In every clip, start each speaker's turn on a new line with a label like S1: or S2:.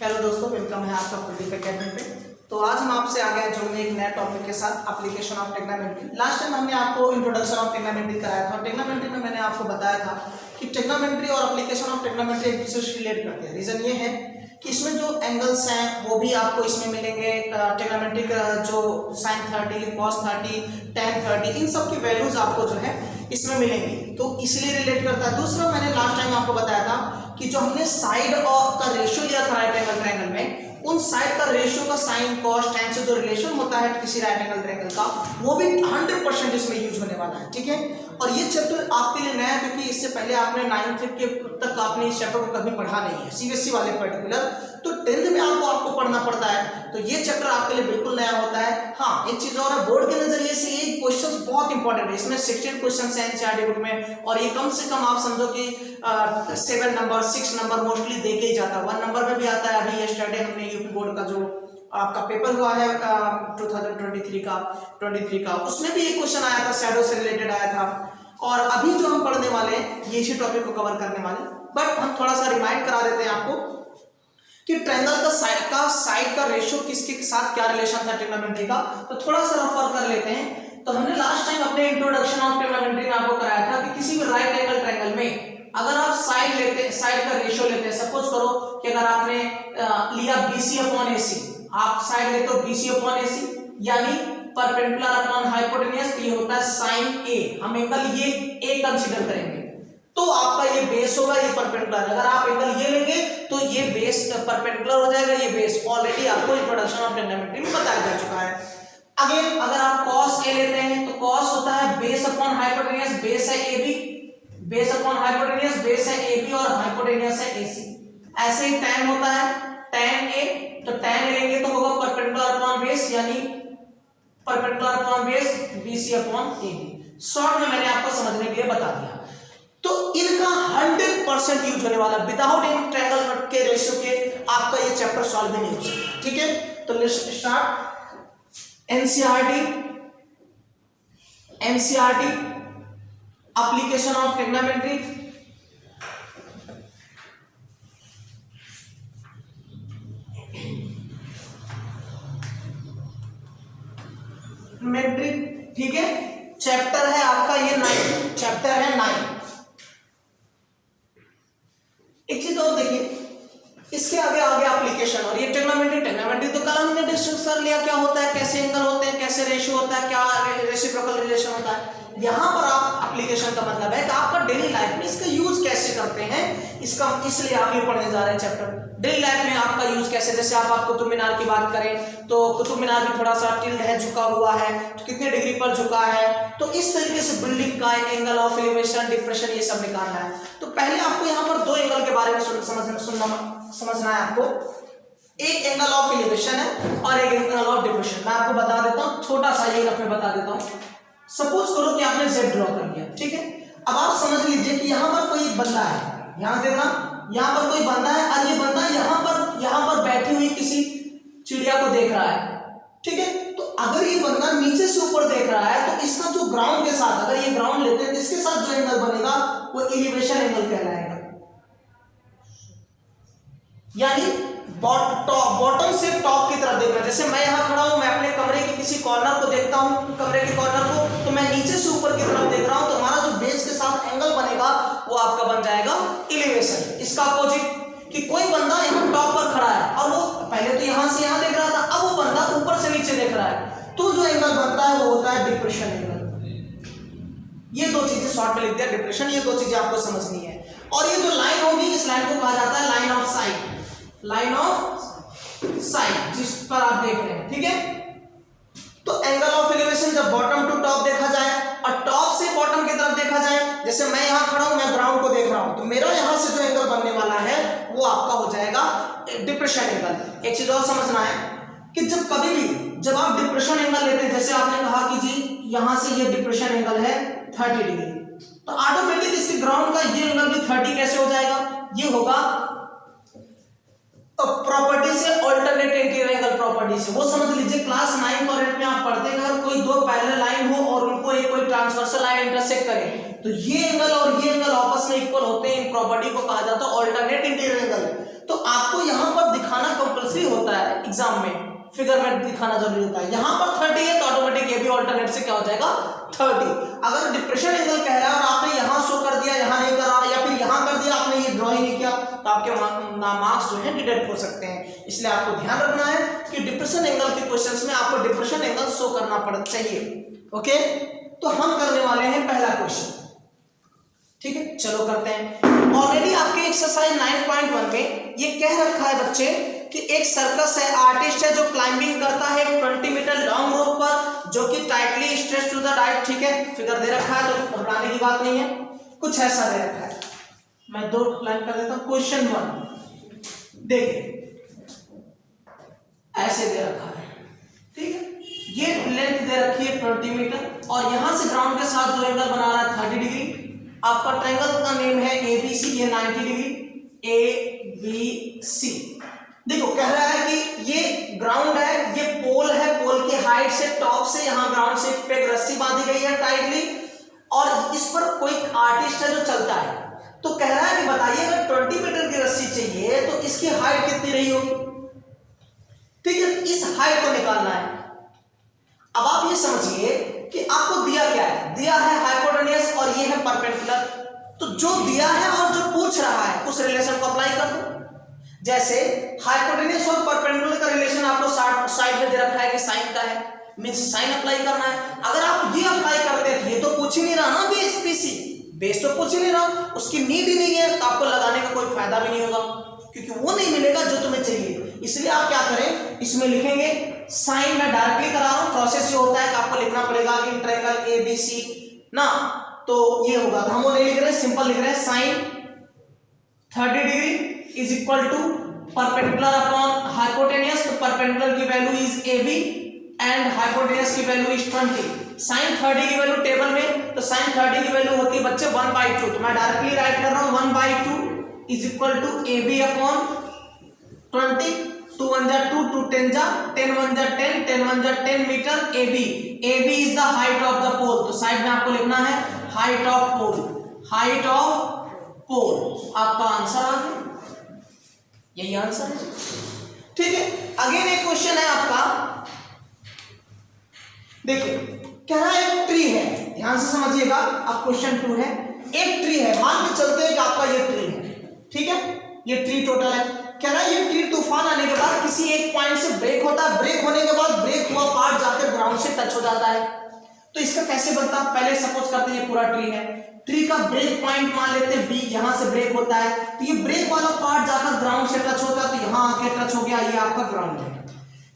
S1: Hello दोस्तों, welcome है आपका प्रदीप अकेडमी पे। तो आज हम आपसे आ गए जुड़ने एक नए टॉपिक के साथ, application of trigonometry. Last time हमने आपको इंट्रोडक्शन ऑफ ट्रिग्नोमेट्री कराया था। ट्रिग्नोमेट्री में मैंने आपको बताया था कि ट्रिग्नोमेट्री और एप्लीकेशन ऑफ ट्रिग्नोमेट्री एक दूसरे से रिलेट करते हैं। रीजन ये है कि इसमें जो एंगल्स हैं वो भी आपको इसमें मिलेंगे। ट्रिग्नोमेट्रिक जो sin 30, cos 30, tan 30, इन सब की वैल्यूज आपको जो है इसमें मिलेंगी, तो इसलिए रिलेट करता है। दूसरा, मैंने लास्ट टाइम आपको बताया था कि जो हमने साइड और का रेशियो लिया था राइट एंगल ट्रायंगल में, उन साइड का रेशियो का साइन कॉस टैन से जो रिलेशन होता है किसी राइट एंगल ट्रायंगल का, वो भी 100% इसमें यूज होने वाला है। ठीक है, और ये चैप्टर आपके लिए नया है क्योंकि इससे पहले आपने 9th के तक आपने इस चैप्टर को कभी पढ़ा नहीं है, सीबीएसई वाले पर्टिकुलर। तो 10th में आपको पढ़ना पड़ता है, तो ये चैप्टर आपके लिए बिल्कुल नया होता है। हाँ, एक चीज और है, बोर्ड के नजरिए से ये क्वेश्चंस बहुत इंपॉर्टेंट है। इसमें 16 क्वेश्चंस हैं एनसीईआरटी बुक में, और ये कम से कम आप समझो कि 7 नंबर 6 नंबर मोस्टली दे के ही जाता है। 1 नंबर में भी आता है। अभी यस्टरडे हमने यूपी बोर्ड का जो आपका पेपर हुआ है 2023 का, उसमें भी एक क्वेश्चन आया था, शैडो से रिलेटेड आया था। और अभी जो हम पढ़ने वाले हैं ये इसी टॉपिक को कवर करने वाले, बट हम थोड़ा सा रिमाइंड करा देते हैं आपको कि ट्रायंगल का साइड का रेशियो किसके साथ क्या रिलेशन था ट्रिग्नोमेट्री का। तो थोड़ा सा रेफर कर लेते हैं। तो हमने लास्ट टाइम अपने इंट्रोडक्शन ऑफ ट्रिग्नोमेट्री में आपको कराया था कि किसी भी राइट एंगल ट्रायंगल में अगर आप साइड का रेशियो लेते हैं, सपोज करो कि अगर आपने लिया BC/AC, आप साइड लेते हो BC/AC यानी परपेंडिकुलर अपॉन हाइपोटेन्यूज, तो ये होता है sin A। हम एंगल ये A कंसीडर करेंगे तो आपका ये बेस होगा, ये परपेंडिकुलर। अगर आप एंगल ये लेंगे तो ये बेस परपेंडिकुलर हो जाएगा, ये बेस। ऑलरेडी आपको इंट्रोडक्शन ऑफ ट्रिग्नोमेट्री में बताया जा चुका है। अगेन अगर आप cos A लेते हैं तो cos होता है बेस अपॉन हाइपोटेन्यूज, बेस है AB, base upon hypotenuse, base है AB और हाइपोटेन्यूज है AC। ऐसे ही tan होता है tan A, तो tan A लेंगे तो होगा परपेंडिकुलर अपॉन बेस यानी perpendicular upon base BC/AB। Short में मैंने आपको समझने के लिए बता दिया। तो इनका 100% यूज होने वाला, विदाउट इन ट्रायंगल के रेशियो के आपका ये चैप्टर सॉल्व नहीं हो सकता। ठीक है, तो let's start. NCERT application of trigonometry. Metric, ठीक है, चैप्टर है आपका ये 9, चैप्टर है 9। एक चीज और देखिए, इसके आगे एप्लीकेशन, और ये ट्रिग्नोमेट्री तो कल हमने डिस्कस कर लिया क्या होता है, कैसे एंगल होते हैं, कैसे रेशियो होता है, क्या रेसिप्रोकल रिलेशन होता है। यहाँ पर आप एप्लीकेशन का मतलब है कि आपका डेली लाइफ में इसका यूज कैसे करते हैं, इसका इसलिए आप ये पढ़ने जा रहे हैं चैप्टर। डेली लाइफ में आपका यूज कैसे, जैसे आप कुतुब मीनार की बात करें तो कुतुब मीनार भी थोड़ा सा टिल्ड है, झुका हुआ है, तो कितने डिग्री पर झुका है, तो इस तरीके से बिल्डिंग का एंगल ऑफ एलिवेशन, डिप्रेशन, ये सब निकालना है। तो पहले आपको यहाँ पर 2 एंगल के बारे में समझना है आपको। एक एंगल ऑफ एलिवेशन है और एक एंगल ऑफ डिप्रेशन। मैं आपको बता देता हूँ, छोटा सा ये मैं बता देता हूँ। सपोज करो कि आपने Z ड्रॉ कर लिया, ठीक है। अब आप समझ लीजिए कि यहाँ पर कोई बंदा है, यहाँ देखना, यहाँ पर कोई बंदा है और ये बंदा यहाँ पर बैठी हुई किसी चिड़िया को देख रहा है, ठीक है। तो अगर ये बंदा नीचे से ऊपर देख रहा है तो इसका जो ग्राउंड के साथ, अगर ये ग्राउंड लेते हैं तो इसके साथ जो एंगल बनेगा वो एलिवेशन एंगल कहलाएगा। यानी बॉटम से टॉप की तरफ देखना। जैसे मैं यहाँ खड़ा हूँ, मैं अपने कमरे के किसी कॉर्नर को देखता हूँ, कमरे के कॉर्नर को, तो मैं नीचे से ऊपर की तरफ देख रहा हूँ, तो हमारा जो बेस के साथ एंगल बनेगा वो आपका बन जाएगा एलिवेशन। इसका अपोजिट कि कोई बंदा यहाँ टॉप पर खड़ा है और वो पहले तो यहाँ से यहाँ देख रहा था, अब वो बंदा ऊपर से नीचे देख रहा है, तो जो एंगल बनता है वो होता है डिप्रेशन एंगल। ये 2 चीजें शॉर्ट में लिख दिया, डिप्रेशन, ये 2 चीजें आपको समझनी है। और ये जो लाइन होगी, इस लाइन को कहा जाता है line of site, line of site, जिस पर आप देख रहे हैं, ठीक है। तो एंगल ऑफ एलिवेशन जब बॉटम टू टॉप देखा जाए और टॉप से बॉटम की तरफ देखा जाए, जैसे मैं यहाँ खड़ा हूं, मैं ग्राउंड को देख रहा हूं, तो मेरा यहाँ से जो एंगल बनने वाला है वो आपका हो जाएगा डिप्रेशन एंगल। एक चीज और समझना है कि जब आप डिप्रेशन एंगल लेते हैं, जैसे आपने कहा कि जी यहाँ से ये डिप्रेशन एंगल है 30 डिग्री, तो ऑटोमेटिक इसके ग्राउंड का ये एंगल भी 30 कैसे हो जाएगा, ये होगा प्रॉपर्टी से, अल्टरनेट इंटीरियर एंगल प्रॉपर्टी से। वो समझ लीजिए क्लास 9 और 8 में आप पढ़ते हैं, अगर कोई 2 पैरेलल लाइन हो और उनको एक कोई ट्रांसवर्सल लाइन इंटरसेक्ट करे, तो ये एंगल और ये एंगल आपस में इक्वल होते हैं, इन प्रॉपर्टी को कहा जाता है अल्टरनेट इंटीरियर एंगल। तो आपको यहाँ पर दिखाना दिखाना कंपल्सरी होता है एग्जाम में, फिगर में दिखाना जरूरी होता है। यहाँ पर 30 है तो ऑटोमेटिक ये भी ऑल्टरनेट से क्या हो जाएगा 30। अगर डिप्रेशन एंगल कह रहा है और आपने यहाँ शो कर दिया, यहाँ नहीं करा, या फिर यहाँ कर दिया आपने, ये ड्रॉइंग नहीं किया, तो आपके मार्क्स जो है डिडक्ट हो सकते हैं। इसलिए आपको ध्यान रखना है कि डिप्रेशन एंगल के क्वेश्चंस में आपको डिप्रेशन एंगल शो करना पड़ना चाहिए। ओके, तो हम करने वाले हैं पहला क्वेश्चन। ठीक है, चलो करते हैं। ऑलरेडी आपके एक्सरसाइज 9.1 में ये कह रखा है बच्चे कि एक सर्कस है, आर्टिस्ट है जो क्लाइंबिंग करता है 20 मीटर लॉन्ग रोप पर, जो कि tightly stretched to the right. ठीक है, फिगर दे रखा है तो घबराने की बात नहीं है, कुछ ऐसा दे रखा है। मैं 2 लाइन कर देता हूं। क्वेश्चन 1 देखिए, ऐसे दे रखा है। ठीक है, ये लेंथ दे रखी है 20 मीटर और यहां से ग्राउंड के साथ जो एंगल बना रहा है 30 डिग्री। आपका ट्रायंगल का नेम है ABC, ये 90 डिग्री ABC। देखो कह रहा है कि ये ग्राउंड है, ये पोल है, पोल की हाइट से टॉप से यहाँ ग्राउंड से पे एक रस्सी बांधी गई है टाइटली, और इस पर कोई आर्टिस्ट है जो चलता है। तो कह रहा है कि बताइए अगर 20 मीटर की रस्सी चाहिए तो इसकी हाइट कितनी रही होगी। ठीक है, इस हाइट को निकालना है। अब आप ये समझिए कि आपको दिया क्या है, दिया है हाइपोटेन्यूज और ये है परपेंडिकुलर। तो जो दिया है और जो पूछ रहा है उस रिलेशन को अप्लाई कर दो। जैसे हाइपोटेन्यूज और परपेंडिकुलर का रिलेशन आपको साइड में दे रखा है कि साइन का है, मींस साइन अप्लाई करना है। अगर आप ये अप्लाई करते हैं तो ये तो पूछ ही नहीं रहा ना बेस तो पूछ ही नहीं रहा, उसकी नीड ही नहीं है, तो आपको लगाने का कोई फायदा भी नहीं होगा क्योंकि वो नहीं मिलेगा जो तुम्हें चाहिए। इसलिए आप क्या करें, इसमें लिखेंगे साइन, मैं डायरेक्टली करा रहा हूं, प्रोसेस ये होता है कि आपको लिखना पड़ेगा कि ट्रायंगल ABC ना, तो ये होगा। तो हम वो नहीं लिख रहे हैं, सिंपल लिख रहे हैं sine 30 degree is equal to perpendicular upon hypotenuse. तो परपेंडिकुलर की value is AB and hypotenuse की वैल्यू इज 20। साइन 30 की वैल्यू टेबल में, तो साइन 30 की वैल्यू होती है बच्चे 1/2। तो मैं डायरेक्टली राइट कर रहा हूं 1/2 is equal to AB upon 20। 2 1 जा 2, 2 10 जा 10 1 जा 10, 10 1 जा 10 metre AB is the height of the pole. तो साइड में आपको लिखना है height of pole, height of pole. आपका आंसर आ गया, यही आंसर है। ठीक है, अगेन एक क्वेश्चन है आपका, देखिए कह रहा है एक ट्री है, ध्यान से समझिएगा। अब क्वेश्चन 2 है, एक ट्री है, मान के चलते हैं कि आपका ये ट्री है। ठीक है, ये ट्री टोटल है। कह रहा है ये ट्री तूफान आने के बाद किसी एक पॉइंट से ब्रेक होता है, ब्रेक होने के बाद ब्रेक हुआ पार्ट जाकर ग्राउंड से टच हो जाता है। तो इसका कैसे बनता है, पहले सपोज करते हैं ये पूरा ट्री है, ट्री का ब्रेक पॉइंट मान लेते हैं B, यहां से ब्रेक होता है, तो ये ब्रेक वाला पार्ट जाकर ग्राउंड से टच होता है, तो यहां आके टच हो गया, ये आपका ग्राउंड है।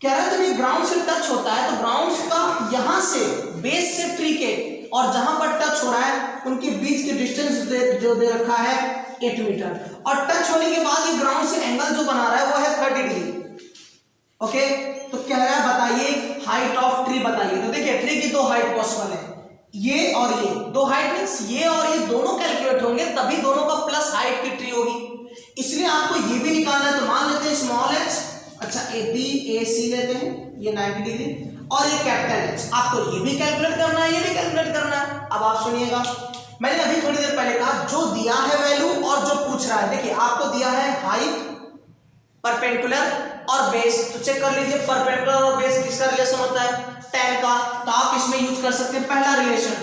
S1: कह रहा है जब ये ग्राउंड से टच होता है तो ग्राउंड का यहां से बेस से ट्री के और जहां पर टच हो रहा है उनके बीच के डिस्टेंस जो दे रखा है 8 मीटर, और टच होने के बाद ये ग्राउंड से एंगल जो बना रहा है वो है 30 डिग्री। ओके, तो कह रहा है बताइए हाइट ऑफ ट्री बताइए। तो देखिए ट्री की 2 हाइट पॉसिबल है, ये और ये 2 हाइट मींस ये और ये दोनों कैलकुलेट होंगे, तभी दोनों का प्लस हाइट की ट्री होगी। इसलिए आपको ये भी निकालना है। तो मान लेते हैं स्मॉल h, अच्छा AC लेते हैं, ये 90 डिग्री, और ये कैपिटल H। आपको ये भी कैलकुलेट करना है, ये भी कैलकुलेट करना है। अब आप सुनिएगा, मैंने अभी थोड़ी देर पहले कहा जो दिया है वैल्यू और जो पूछ रहा है। देखिए आपको दिया है हाइट, परपेंडिकुलर और बेस, तो चेक कर लीजिए परपेंडिकुलर और बेस किसका रिलेशन होता है, tan का। तो आप इसमें यूज कर सकते हैं पहला रिलेशन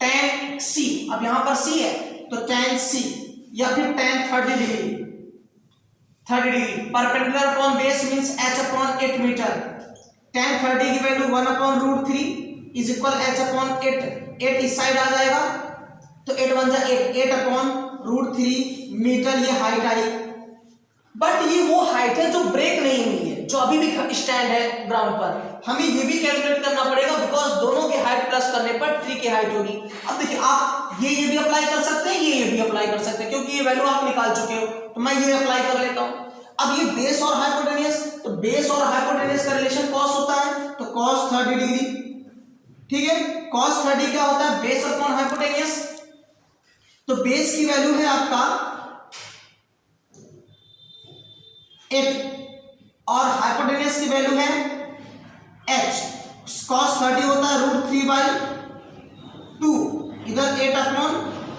S1: tan C। अब यहां पर C है तो tan C, या फिर tan 30 degree, 30 degree perpendicular upon base means h upon 8 metre. tan 30 की value 1/√3 is equal h upon 8 इस साइड आ जाएगा, तो 8 1 जा 8/√3 मीटर ये हाइट आई। बट ये वो हाइट है जो ब्रेक नहीं हुई है, जो अभी भी स्टैंड है ग्राउंड पर। हमें ये भी कैलकुलेट करना पड़ेगा बिकॉज दोनों की हाइट प्लस करने पर ट्री की हाइट होगी। अब देखिए आप ये भी अप्लाई कर सकते हैं, ये भी अप्लाई कर सकते हैं, क्योंकि ये वैल्यू आप निकाल चुके हो। तो मैं ये अप्लाई कर लेता हूं। अब ये बेस और हाइपोटेन्यूज, तो बेस और हाइपोटेन्यूज का रिलेशन कॉस होता है, तो cos 30 डिग्री। ठीक है, cos 30 क्या होता है, बेस अपॉन हाइपोटेन्यूज। तो बेस की वैल्यू है आपका 8 और हाइपोटेन्यूज की वैल्यू है h। cos 30 होता है √3/2, इधर 8 अपॉन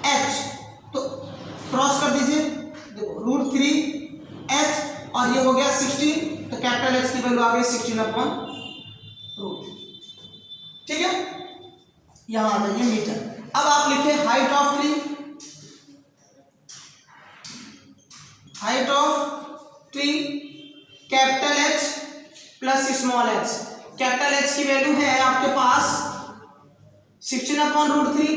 S1: h, तो क्रॉस कर दीजिए, देखो √3h और ये हो गया 16, तो कैपिटल एच की वैल्यू आ गई 16/√3। ठीक है, यहां आ जाइए मीटर। अब आप लिखे height of tree, height of tree capital H plus small H. Capital H की वैल्यू है आपके पास 16/√3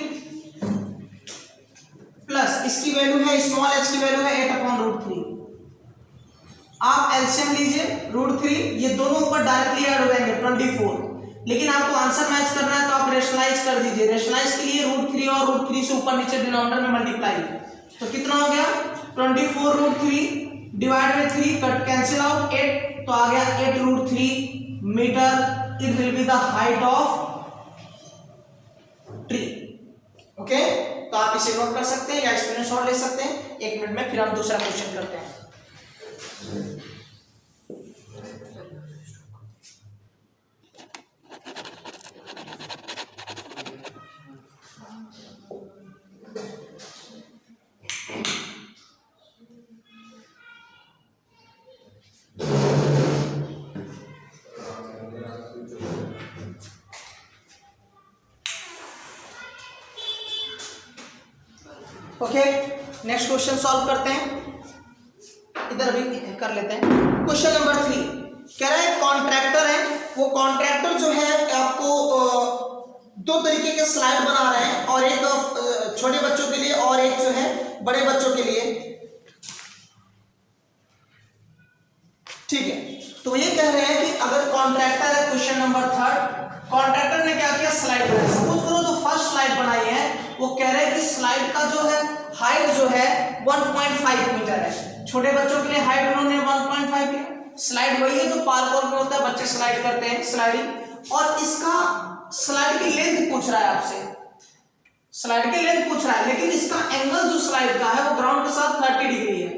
S1: प्लस इसकी वैल्यू है, स्मॉल एच की वैल्यू है 8/√3। आप एलसीएम लीजिए √3, ये दोनों ऊपर डायरेक्टली ऐड हो जाएंगे 24, लेकिन आपको आंसर मैच करना है तो आप रेशनलाइज कर दीजिए। रेशनलाइज के लिए √3 और √3 से ऊपर नीचे डिनोमिनेटर में मल्टीप्लाई, तो कितना हो गया 24√3 divide by 3, cut cancel out 8, तो आ गया 8√3 metre. It will be the height of tree. Okay, तो आप इसे नोट कर सकते हैं या स्क्रीनशॉट ले सकते हैं। 1 मिनट में फिर हम दूसरा क्वेश्चन करते हैं। ओके, नेक्स्ट क्वेश्चन सॉल्व करते हैं। इधर भी कर लेते हैं। क्वेश्चन नंबर 3 कह रहा है कॉन्ट्रैक्टर है, वो कॉन्ट्रैक्टर जो है आपको दो तरीके के स्लाइड बना रहे हैं, और एक छोटे बच्चों के लिए और एक जो है बड़े बच्चों के लिए। ठीक है, तो ये कह रहे हैं कि अगर कॉन्ट्रैक्टर है, क्वेश्चन नंबर 3, कॉन्ट्रैक्टर ने क्या किया, स्लाइड बनाई। सपोज करो जो फर्स्ट स्लाइड बनाई है वो कह रहे हैं कि स्लाइड का जो है हाइट जो है 1.5 मीटर है। छोटे बच्चों के लिए हाइट उन्होंने 1.5 लिया। स्लाइड वही है जो पार्क और में होता है, बच्चे स्लाइड करते हैं, स्लाइडिंग। और इसका स्लाइड की लेंथ पूछ रहा है आपसे, स्लाइड की लेंथ पूछ रहा है, लेकिन इसका एंगल जो स्लाइड का है वो ग्राउंड के साथ 30 डिग्री है।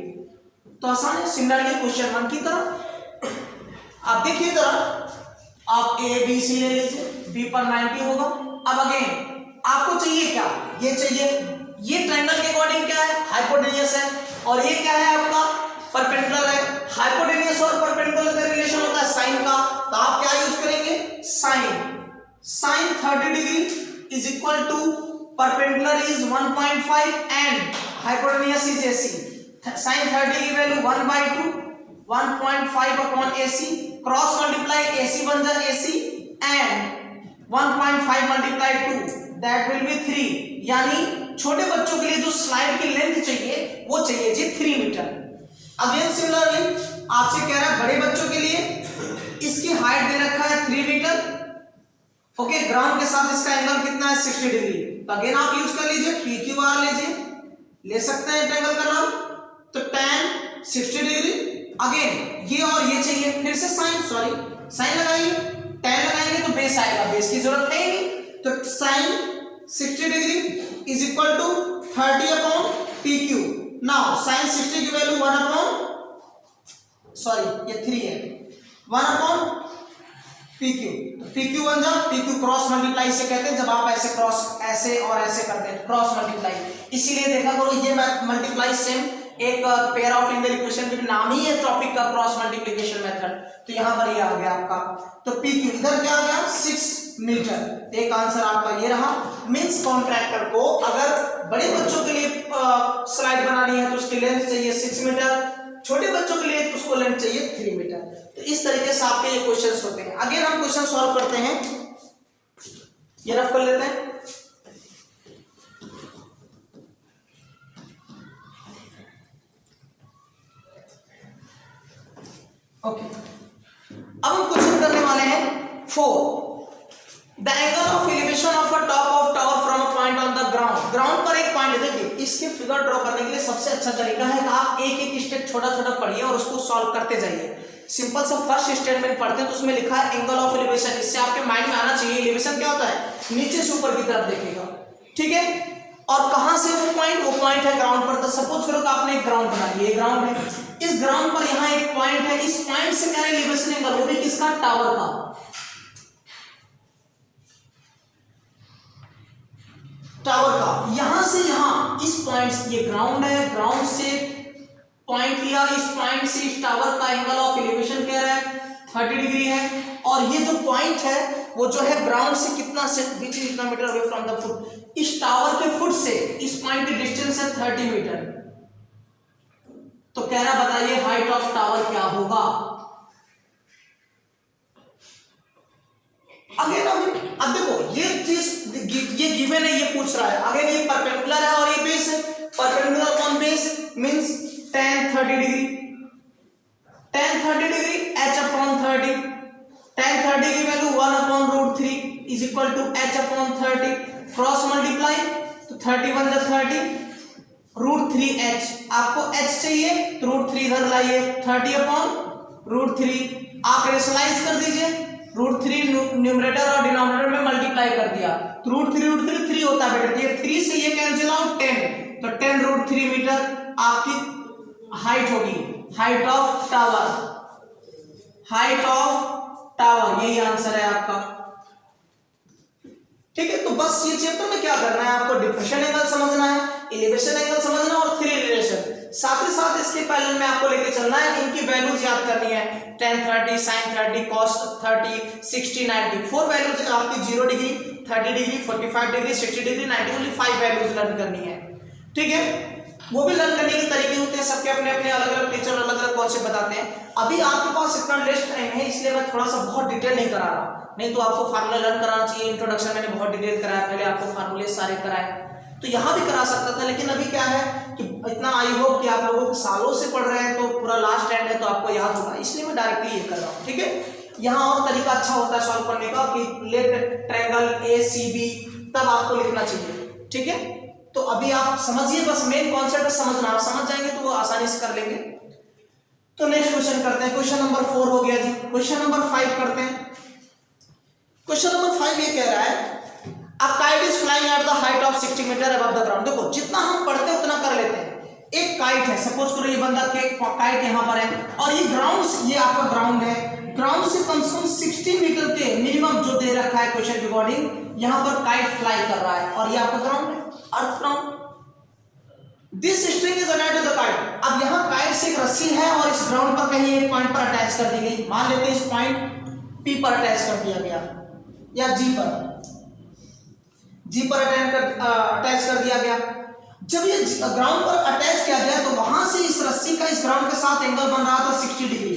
S1: तो आसान है, सिमिलरली क्वेश्चन 1 की तरह आप देखिए जरा, आप ए बी सी ले लीजिए, बी पर 90 होगा। अब अगेन आपको चाहिए क्या, ये चाहिए, ये ट्रायंगल के अकॉर्डिंग क्या है, हाइपोटेन्यूस है, और ये क्या है आपका परपेंडिकुलर है। हाइपोटेन्यूस और परपेंडिकुलर का रिलेशन होता है साइन का, तो आप क्या यूज करेंगे, sine 30 degree is equal to perpendicular is 1.5 and hypotenuse is AC। Sine 30 की value 1/2 1.5/AC, cross multiply AC बन जाए AC and 1.5 multiply 2 that will be 3। यानी छोटे बच्चों के लिए जो स्लाइड की लेंथ चाहिए वो चाहिए जी 3 मीटर। अगेन सिमिलरली आपसे कह रहा है बड़े बच्चों के लिए इसकी हाइट दे रखा है 3 मीटर। ओके, ग्राउंड के साथ इसका एंगल कितना है 60 डिग्री। तो अगेन आप यूज कर लीजिए PQR लीजिए, ले सकते हैं ट्रायंगल का नाम, तो tan 60 डिग्री। अगेन ये और ये चाहिए, फिर से साइन लगाइए, tan लगाएंगे तो बेस आएगा, बेस की जरूरत है ही नहीं, तो sin 60 degree is equal to 30/PQ। Now sin 60 की वैल्यू 3 है, 1/PQ। PQ बन जा, PQ क्रॉस मल्टीप्लाई से कहते हैं, जब आप ऐसे क्रॉस ऐसे और ऐसे करते हैं क्रॉस मल्टीप्लाई। इसीलिए देखा करो ये मल्टीप्लाई सेम एक पेयर ऑफ लिनियर इक्वेशन भी नाम ही है टॉपिक का, क्रॉस मल्टीप्लिकेशन मेथड। तो यहां पर ये आ गया आपका, तो PQ इधर क्या आ गया 6 मीटर। एक आंसर आपका ये रहा। मींस कॉन्ट्रैक्टर को अगर बड़े बच्चों के लिए स्लाइड बनानी है तो उसकी लेंथ चाहिए 6 मीटर, छोटे बच्चों के लिए उसको लेंथ चाहिए 3 मीटर। तो इस तरीके से आपके ये क्वेश्चंस होते हैं। अगेन हम क्वेश्चन सॉल्व करते हैं, ये रफ कर लेते हैं। ओके, अब हम क्वेश्चन करने वाले हैं 4। The angle of elevation of a top of tower from a point on the ground. Ground पर एक पॉइंट, देखिए इसके फिगर ड्रॉ करने के लिए सबसे अच्छा तरीका है कि आप एक एक स्टेप छोटा छोटा पढ़िए और उसको सॉल्व करते जाइए। सिंपल सा फर्स्ट स्टेटमेंट पढ़ते हैं तो उसमें लिखा है एंगल ऑफ एलिवेशन। इससे आपके माइंड में आना चाहिए एलिवेशन क्या होता है, नीचे से ऊपर की तरफ देखेगा, ठीक है। और कहां से वो पॉइंट है ग्राउंड पर। तो सपोज करो कि आपने एक ग्राउंड बना लिया, ग्राउंड है, इस ग्राउंड पर यहाँ एक पॉइंट है, इस पॉइंट से क्या एलिवेशन एंगल, वो भी किसका, टावर का। टावर का यहां से यहां इस पॉइंट, ये ग्राउंड है, ग्राउंड से पॉइंट लिया, इस पॉइंट से इस टावर का एंगल ऑफ एलिवेशन क्या है 30 डिग्री है, और ये जो पॉइंट है वो जो है ग्राउंड से कितना metre away from the foot, इस टावर के फुट से इस पॉइंट की डिस्टेंस है 30 मीटर। तो कह रहा बताइए हाइट ऑफ टावर क्या होगा। अगेन अब देखो ये चीज ये गिवन है, ये पूछ रहा है। अगेन ये परपेंडिकुलर है और ये बेस है, perpendicular upon base means tan 30 degree, tan 30 degree h upon 30, tan 30 की value 1 upon √3 is equal to h upon 30, cross multiply तो 31 जा 30 √3h, आपको h चाहिए तो √3 इधर लाइए, 30 अपॉन √3 आप रेशनलाइज कर दीजिए, √3 न्यूमरेटर और डिनोमिनेटर में मल्टीप्लाई कर दिया तो √3 3 होता है बेटा, ये 3 से ये कैंसिल आउट 10, तो 10 √3 मीटर आपकी हाइट होगी, height of tower, height of tower, यही आंसर है आपका। ठीक है, तो बस ये चैप्टर में क्या करना है आपको, डिफरेंशियल एंगल समझना है, एलिवेशन एंगल समझना है और थ्री रिलेशन, साथ ही साथ इसके पैरेलल में आपको लेके चलना है, इनकी वैल्यूज याद करनी है, tan 30 sin 30 cos 30 60 90, 4 वैल्यूज आपकी 0 degree 30 degree 45 degree 60 degree 90, only 5 values learn करनी है। ठीक है, वो भी लर्न करने के तरीके होते हैं सबके, अपने अपने अलग अलग टीचर अलग अलग कॉन्सेप्ट बताते हैं। अभी आपके पास इतना लेस टाइम है इसलिए मैं थोड़ा सा बहुत डिटेल नहीं करा रहा, नहीं तो आपको फार्मूला लर्न कराना चाहिए, इंट्रोडक्शन मैंने बहुत डिटेल कराया, पहले आपको फार्मूले सारे कराए, तो यहाँ भी करा सकता था, लेकिन अभी क्या है कि इतना आई होप कि आप लोगों को सालों से पढ़ रहे हैं तो पूरा लास्ट एंड है तो आपको याद होगा, इसलिए मैं डायरेक्टली ये कर रहा हूँ। ठीक है, यहाँ और तरीका अच्छा होता है सॉल्व करने का कि लेट ट्रायंगल ACB तब आपको लिखना चाहिए। ठीक है, तो अभी आप समझिए, बस मेन कॉन्सेप्ट समझना, आप समझ जाएंगे तो वो आसानी से कर लेंगे। तो नेक्स्ट क्वेश्चन करते हैं, क्वेश्चन नंबर 4 हो गया जी, क्वेश्चन नंबर 5 करते हैं। क्वेश्चन नंबर 5 ये कह रहा है A kite is flying at the height of 60 metre above the ground। देखो जितना हम पढ़ते हैं उतना कर लेते हैं। एक काइट है, सपोज करो ये बंदा के काइट यहाँ पर है और ये ग्राउंड, ये आपका ग्राउंड है, ग्राउंड से कम 60 मीटर के मिनिमम जो दे रखा है क्वेश्चन रिकॉर्डिंग, यहाँ पर काइट फ्लाई कर रहा है और ये आपका ग्राउंड है, earth ground. This string is attached to the kite. अब यहाँ काइट से एक रस्सी है और इस ग्राउंड पर कहीं एक पॉइंट पर अटैच कर दी गई, मान लेते हैं इस पॉइंट P पर अटैच कर दिया गया या G पर अटैच कर दिया गया। जब ये ग्राउंड पर अटैच किया गया तो वहां से इस रस्सी का इस ग्राउंड के साथ एंगल बन रहा था 60 degree.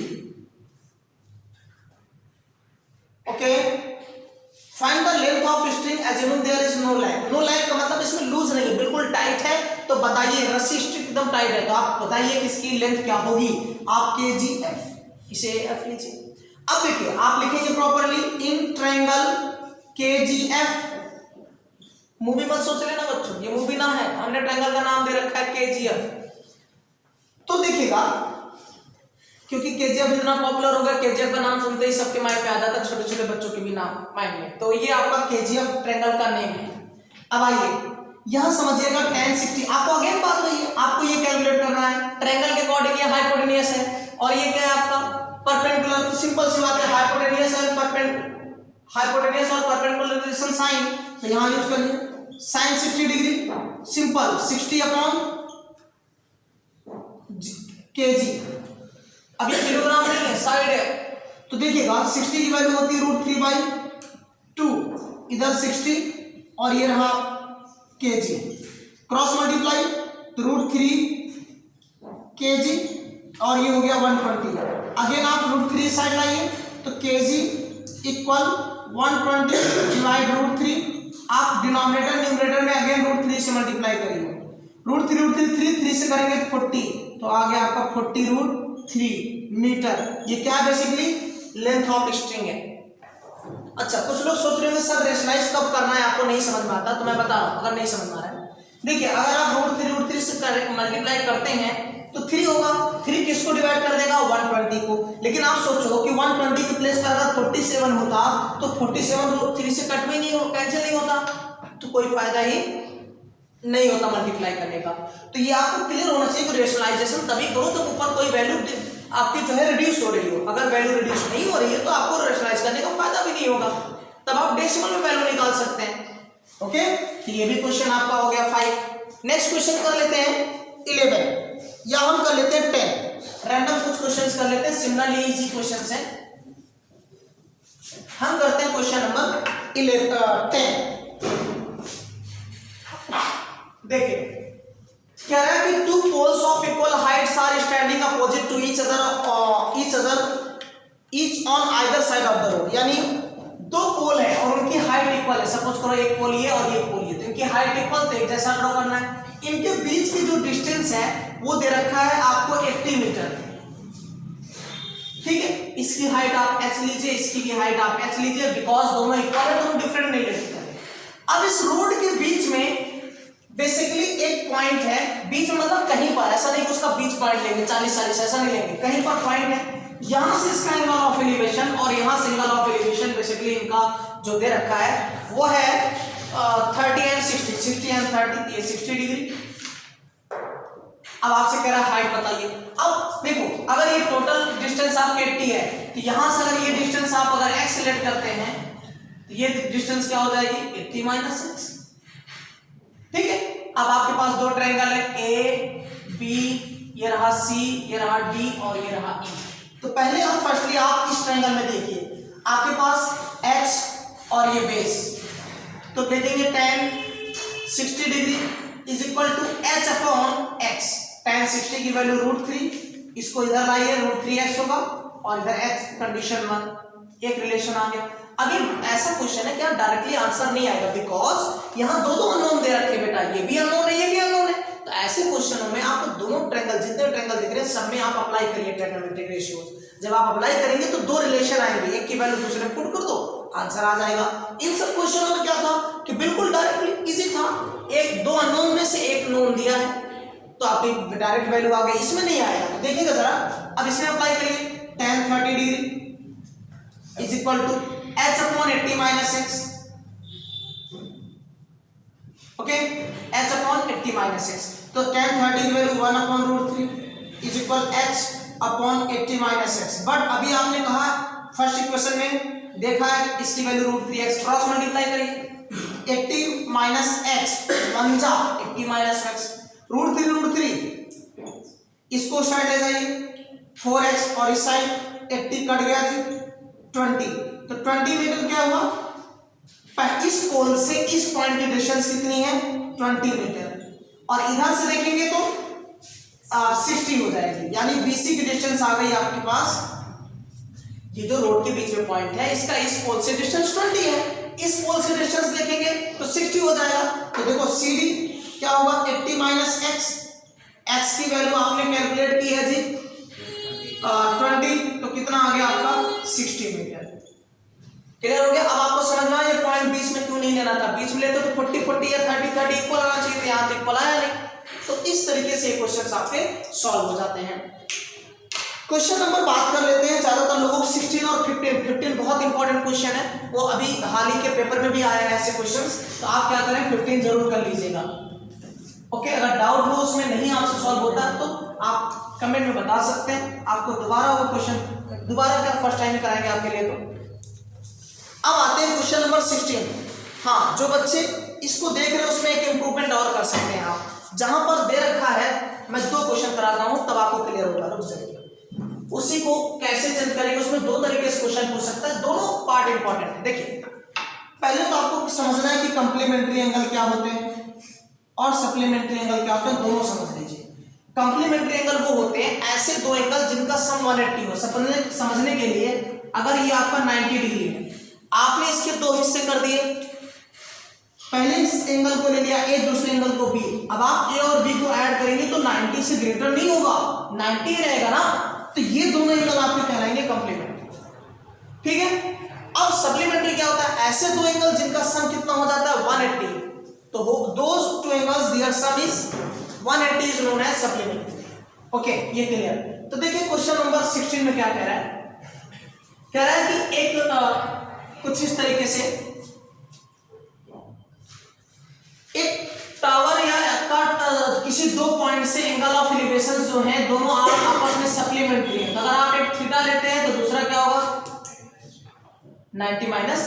S1: Okay, find the length of string assuming there is no lag. No lag का मतलब इसमें लूज नहीं है, बिल्कुल टाइट है, तो बताइए रस्सी स्ट्रिंग एकदम टाइट है तो आप बताइए कि इसकी लेंथ क्या होगी, आप KGF, इसे F लीजिए। अब देखिए आप लिखेंगे properly in triangle KGF, movie मत सोच लेना बच्चों, ये मूवी ना है, हमने ट्रायंगल का नाम दे रखा है KGF। तो देखिएगा क्योंकि KGF इतना पॉपुलर हो गया, KGF का नाम सुनते ही सबके माइंड में आ जाता है, छोटे छोटे बच्चों के भी नाम माइंड में, तो ये आपका KGF ट्रायंगल का नेम है। अब आइए यहां समझिएगा tan 60, आपको अगेन बात वही है, आपको ये कैलकुलेट करना है, ट्रायंगल के अकॉर्डिंग ये हाइपोटेन्यूज है और ये क्या है आपका परपेंडिकुलर, तो सिंपल सी बात है, हाइपोटेन्यूज और परपेंडिकुलर रिलेशन साइन, तो यहां यूज करिए sin 60 degree, simple 60 upon kg। अब ये किलोग्राम नहीं है, साइड है, तो देखिएगा 60 की वैल्यू होती है √3/2, इधर 60 और ये रहा kg, क्रॉस मल्टीप्लाई तो √3 kg और ये हो गया 120। अगेन आप √3 साइड लाइए तो kg इक्वल 120 डिवाइड √3, आप डिनोमिनेटर न्यूमरेटर में अगेन √3 से मल्टीप्लाई करिए, √3 3 से करेंगे तो 40, तो आ गया आपका 40√3 मीटर। ये क्या है बेसिकली लेंथ ऑफ स्ट्रिंग है। अच्छा, कुछ लोग सोच रहे होंगे सर रेशनलाइज कब करना है, आपको नहीं समझ में आता, तो मैं बता रहा हूँ अगर नहीं समझ में आ रहा है। देखिए अगर आप √3 से मल्टीप्लाई करते हैं तो 3 होगा, 3 किसको डिवाइड कर देगा 120 को, लेकिन आप सोचो कि 120 के प्लेस पर अगर 47 होता तो 47 √3 से कट में नहीं हो, कैंसिल नहीं होता, तो कोई फायदा ही नहीं होता मल्टीप्लाई करने का। तो ये आपको क्लियर होना चाहिए कि रेशनलाइजेशन तभी करो जब ऊपर कोई वैल्यू आपकी जो है रिड्यूस हो रही हो, अगर वैल्यू रिड्यूस नहीं हो रही है तो आपको रेशनलाइज करने का फायदा भी नहीं होगा, तब आप डेसिमल में वैल्यू निकाल सकते हैं। ओके, तो ये भी क्वेश्चन आपका हो गया 5। नेक्स्ट क्वेश्चन कर लेते हैं 11। या हम कर लेते हैं 10, रैंडम कुछ क्वेश्चंस कर लेते हैं, सिमिलरली इजी क्वेश्चंस हैं। हम करते हैं क्वेश्चन नंबर 10। देखिए कह रहा है कि two poles of equal heights are standing opposite to each on either side of the road, यानी दो पोल है और उनकी हाइट इक्वल है। सपोज करो एक पोल ये और एक पोल ये, तो इनकी हाइट इक्वल, तो एक जैसा ड्रॉ करना है। इनके बीच की जो डिस्टेंस है वो दे रखा है आपको 80 मीटर, ठीक है। इसकी हाइट आप h लीजिए, इसकी भी हाइट आप h लीजिए, बिकॉज दोनों इक्वल है तो हम डिफरेंट नहीं ले सकते। अब इस रोड के बीच में बेसिकली एक पॉइंट है, बीच में मतलब कहीं पर, ऐसा नहीं कि उसका बीच पॉइंट लेंगे 40-40, ऐसा नहीं लेंगे, कहीं पर पॉइंट है। यहां से इसका एंगल ऑफ एलिवेशन और यहां से एंगल ऑफ एलिवेशन बेसिकली इनका जो दे रखा है वो है 30 एंड 60 एंड 30, ये 60 डिग्री। अब आपसे कह रहा है हाइट बताइए। अब देखो अगर ये टोटल डिस्टेंस आपके 80 है तो यहां से अगर ये डिस्टेंस आप अगर x सेलेक्ट करते हैं तो ये डिस्टेंस क्या हो जाएगी 80 माइनस x, ठीक है। अब आपके पास दो ट्रायंगल है A B, ये रहा C, ये रहा D और ये रहा E। तो पहले हम फर्स्टली आप इस ट्रायंगल में देखिए, आपके पास h और ये बेस, तो दे देंगे tan 60 degree is equal to h upon x। tan 60 की वैल्यू √3, इसको इधर लाइए √3x होगा और इधर x कंडीशन 1, एक रिलेशन आ गया। अभी ऐसा क्वेश्चन है कि आप डायरेक्टली आंसर नहीं आएगा, बिकॉज यहाँ दो अननोन दे रखे बेटा, ये भी अननोन है ये भी अननोन है। तो ऐसे क्वेश्चनों में आपको दोनों ट्रायंगल, जितने ट्रायंगल दिख रहे हैं सब में आप अप्लाई करिए ट्रायंगोमेट्रिक रेशियोज। जब आप अप्लाई करेंगे तो दो रिलेशन आएंगे, एक की वैल्यू दूसरे में पुट कर दो, आंसर आ जाएगा। इन सब क्वेश्चनों में क्या था कि बिल्कुल डायरेक्टली इजी था, एक दो अननोन में से एक नोन दिया है तो आपकी डायरेक्ट वैल्यू आ गई, इसमें नहीं आएगा। तो देखिएगा जरा, अब इसमें अप्लाई करिए, tan 30 degree is equal to h upon 80 minus x, okay, h upon 80 minus x। तो tan 30 की value 1 upon √3 is equal h upon 80 minus x। But अभी आपने कहा फर्स्ट इक्वेशन में देखा है इसकी वैल्यू √3x, क्रॉस मल्टीप्लाई करिए 80 माइनस x 1 जा 80 माइनस x, √3 इसको साइड ले जाइए 4x और इस साइड 80 कट गया जी 20, तो 20 मीटर क्या हुआ, इस पोल से इस पॉइंट की डिस्टेंस कितनी है 20 मीटर, और इधर से देखेंगे तो 60 हो जाएगी, यानी BC की डिस्टेंस आ गई आपके पास। ये जो रोड के बीच में पॉइंट है इसका इस पोल से डिस्टेंस 20 है, इस पोल से डिस्टेंस देखेंगे तो 60 हो जाएगा। तो देखो CD क्या होगा 80 माइनस x की वैल्यू आपने कैलकुलेट की है जी 20, तो कितना आ गया आपका 60 मीटर। क्लियर हो गया। अब आपको समझ में आया ये पॉइंट बीच में क्यों नहीं लेना था, बीच में लेते तो 40-40 या 30-30 इक्वल आना चाहिए था, यहाँ तो इक्वल आया नहीं। तो इस तरीके से क्वेश्चंस आपके सॉल्व हो जाते हैं। क्वेश्चन नंबर बात कर लेते हैं, ज्यादातर लोगों को 16 और 15 बहुत इंपॉर्टेंट क्वेश्चन है, वो अभी हाल ही के पेपर में भी आया है ऐसे क्वेश्चंस, तो आप क्या करें 15 जरूर कर लीजिएगा, ओके। अगर डाउट हो उसमें नहीं आपसे सॉल्व होता तो आप कमेंट में बता सकते हैं, आपको दोबारा वो क्वेश्चन दोबारा क्या फर्स्ट टाइम कराएंगे आपके लिए। तो अब आते हैं क्वेश्चन नंबर 16। हाँ, जो बच्चे इसको देख रहे हैं उसमें एक इंप्रूवमेंट और कर सकते हैं आप, जहां पर दे रखा है मैं 2 क्वेश्चन कराता हूं तब आपको क्लियर होगा, रुक जाइए। उसी को कैसे चेंज करेंगे, उसमें 2 तरीके से क्वेश्चन पूछ सकता है, दोनों पार्ट इंपॉर्टेंट है। देखिए पहले तो आपको समझना है कि कंप्लीमेंट्री एंगल क्या होते हैं और सप्लीमेंट्री एंगल क्या होते हैं, दोनों समझ लीजिए। कंप्लीमेंट्री एंगल वो होते हैं ऐसे दो एंगल जिनका सम 180 हो। समझने के लिए अगर ये आपका 90 डिग्री है, आपने इसके 2 हिस्से कर दिए, पहले इस एंगल को ले लिया A, दूसरे एंगल को B। अब आप A और B को ऐड करेंगे तो 90 से ग्रेटर नहीं होगा, 90 रहेगा ना, तो ये दोनों एंगल आपके कहलाएंगे कंप्लीमेंट्री, ठीक है। अब सप्लीमेंट्री क्या होता है, ऐसे दो एंगल जिनका सम कितना हो जाता है 180, तो those 2 angles their sum is 180 is known as supplementary, okay, ये क्लियर। तो देखिए क्वेश्चन नंबर 16 में क्या कह रहा है, कह रहा है कि एक कुछ इस तरीके से एक टावर या किसी 2 पॉइंट से एंगल ऑफ एलिवेशन जो है दोनों आपस में सप्लीमेंट्री है। अगर आप एक थीटा लेते हैं तो दूसरा क्या होगा 90 माइनस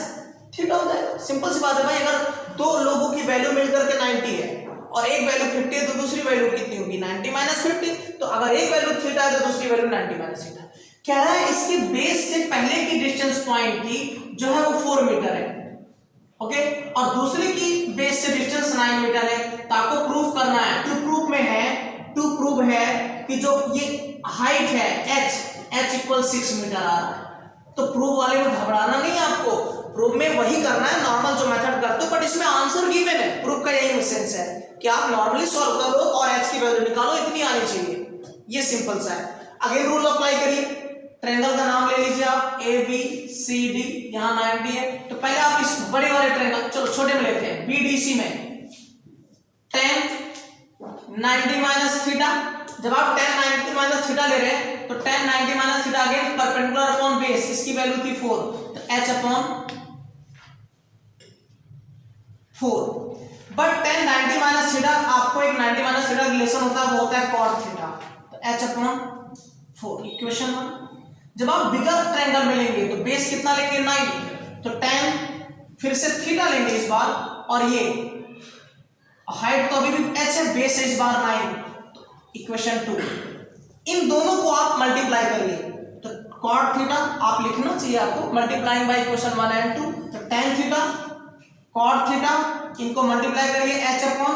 S1: थीटा हो जाएगा, सिंपल सी बात है भाई। अगर 2 लोगों की वैल्यू मिलकर के 90 है और एक वैल्यू 50 है तो दूसरी वैल्यू कितनी होगी 90 माइनस 50। तो अगर एक वैल्यू थीटा है तो दूसरी वैल्यू 90 माइनस थीटा। कह रहा है इसके बेस से पहले की डिस्टेंस पॉइंट की जो है वो 4 मीटर है, ओके, और दूसरे की बेस से डिस्टेंस 9 मीटर है। तो आपको प्रूफ करना है, टू प्रूव है कि जो ये हाइट है h इक्वल 6 मीटर आ रहा है। तो प्रूफ वाले में घबराना नहीं है आपको, प्रूफ में वही करना है नॉर्मल जो मेथड करते हो, बट इसमें आंसर गिवन है। प्रूफ का यही सेंस है कि आप नॉर्मली सॉल्व करो और h की वैल्यू निकालो, इतनी आनी चाहिए, ये सिंपल सा है। अगेन रूल अप्लाई करिए, ट्रायंगल का नाम ले लीजिए आप ABCD, यहाँ 90 है। तो पहले आप इस बड़े वाले ट्रायंगल, चलो छोटे में लेते हैं, BDC में tan 90 माइनस थीटा। जब आप tan 90 माइनस थीटा ले रहे हैं तो tan 90 minus theta again perpendicular upon base, इसकी वैल्यू थी 4, तो h upon 4। But tan 90 minus theta, आपको एक 90 माइनस थीटा रिलेशन होता है, वो होता है cot थीटा, तो h अपॉन 4, इक्वेशन 1। जब आप बिगर ट्रायंगल में लेंगे तो बेस कितना लेंगे 9, तो tan फिर से थीटा लेंगे इस बार, और ये हाइट तो अभी भी h है, बेस है इस बार 9, तो इक्वेशन 2। इन दोनों को आप मल्टीप्लाई करिए, तो cot थीटा आप लिखना चाहिए आपको, मल्टीप्लाइंग बाय इक्वेशन 1 एंड 2, तो tan थीटा cot थीटा, इनको मल्टीप्लाई करिए h upon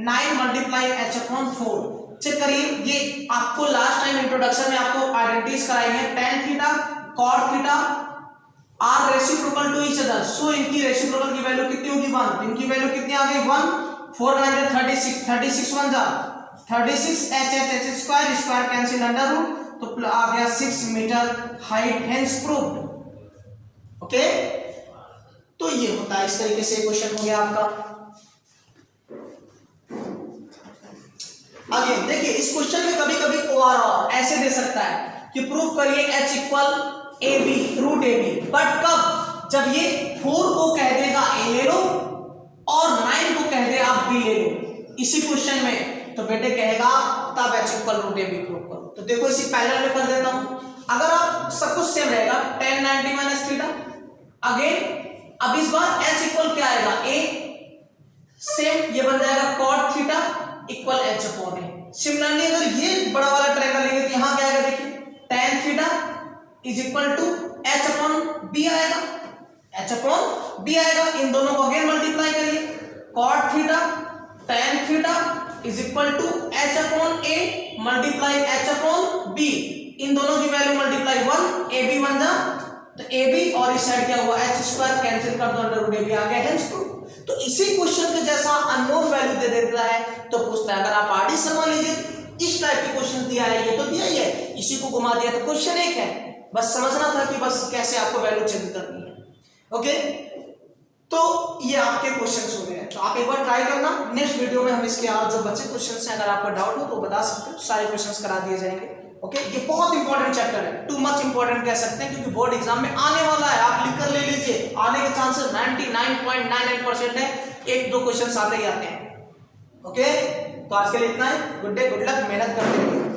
S1: 9 multiply h upon 4। Check करिए, ये आपको लास्ट टाइम इंट्रोडक्शन में आपको आइडेंटिटीज कराएंगे, tan theta cot theta are reciprocal to each other, so इनकी रेसिप्रोकल की वैल्यू कितनी होगी 1, इनकी वैल्यू कितनी आ गई 1, 4 9 36, 36 1 जा 36, h square square cancel under root, तो आ गया 6 metre height, hence proved, okay. तो ये होता है, इस तरीके से क्वेश्चन हो गया आपका। आगे देखिए, इस क्वेश्चन में कभी कभी ओवरऑल ऐसे दे सकता है कि प्रूफ करिए h equal AB root AB, but कब, जब ये 4 को कह देगा A ले लो और 9 को कह दे आप B ले लो इसी क्वेश्चन में, तो बेटे कहेगा तब h equal root AB proof करो। तो देखो इसी पैरेलल में कर देता हूं, अगर आप सब कुछ सेम रहेगा tan 90 माइनस थीटा, अगेन अब इस बार h इक्वल क्या आएगा A, सेम ये बन जाएगा cot theta equal h upon A। Similarly अगर ये बड़ा वाला ट्रायंगल लेंगे तो यहां क्या आएगा, देखिए tan theta is equal to h upon b आएगा, h अपॉन b आएगा। इन दोनों को अगेन मल्टीप्लाई करिए, cot theta tan theta is equal to h upon a multiply h upon b, इन दोनों की वैल्यू मल्टीप्लाई 1, ab 1 जा, तो ab और इस साइड क्या हुआ h स्क्वायर, कैंसिल कर दो, अंडर रूट ab आ गया, हेंस प्रूफ। तो इसी क्वेश्चन के जैसा अननोन वैल्यू दे देता है तो पूछता है, अगर आप आरडी समझ लीजिए इस टाइप के क्वेश्चन दिया है, ये तो दिया ही है, इसी को घुमा दिया तो क्वेश्चन एक है, बस समझना था कि बस कैसे आपको वैल्यू चेंज करनी है, ओके। तो ये आपके क्वेश्चंस हो गए, तो आप एक बार ट्राई करना, नेक्स्ट वीडियो में हम इसके और जो बचे क्वेश्चंस हैं अगर आपको डाउट हो तो बता सकते हो, सारे क्वेश्चंस करा दिए जाएंगे, ओके। ये बहुत इंपॉर्टेंट चैप्टर है, टू मच इंपॉर्टेंट कह सकते हैं, क्योंकि बोर्ड एग्जाम में आने वाला है, आप लिख कर ले लीजिए, आने के चांसेस 99.99% है, एक दो क्वेश्चंस आते ही आते हैं, ओके। तो आज के लिए इतना है, गुड डे, गुड लक, मेहनत करते रहिए।